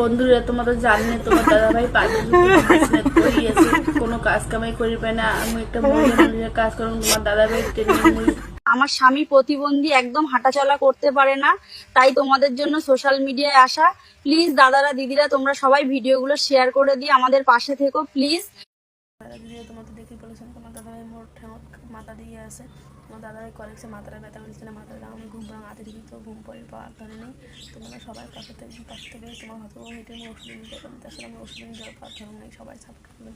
বন্ধুরা তোমরা তো জানলে তোমার দাদাভাই করিয়েছে, কোনো কাজ কামাই করি পাই না। আমি একটা মহিলার কাজ করুন, তোমার দাদাভাই আমার স্বামী প্রতিবন্ধী, একদম হাঁটাচলা করতে পারে না, তাই তোমাদের জন্য সোশ্যাল মিডিয়ায় আসা। প্লিজ দাদারা দিদিরা তোমরা সবাই ভিডিওগুলো শেয়ার করে দিয়ে আমাদের পাশে থেকো প্লিজ। দিদিরা তোমাদের দেখে বলেছেন তোমার দাদাভাই মোট মাথা দিয়ে আছে, তোমার দাদাভাই কলেজে মাথাটা ব্যথা বলছে না, মাথাটা আমি ঘুম পাড়া মাথা দিবি তো ঘুম পড়ে পাওয়ার কারণে নেই। তোমরা সবাই পাশে থেকে তোমার হয়তো হেঁটে আমি ওষুধ নিতে পারবেন, তাছাড়া আমি ওষুধ নিতে পারতাম নেই, সবাই সাপোর্ট করবেন।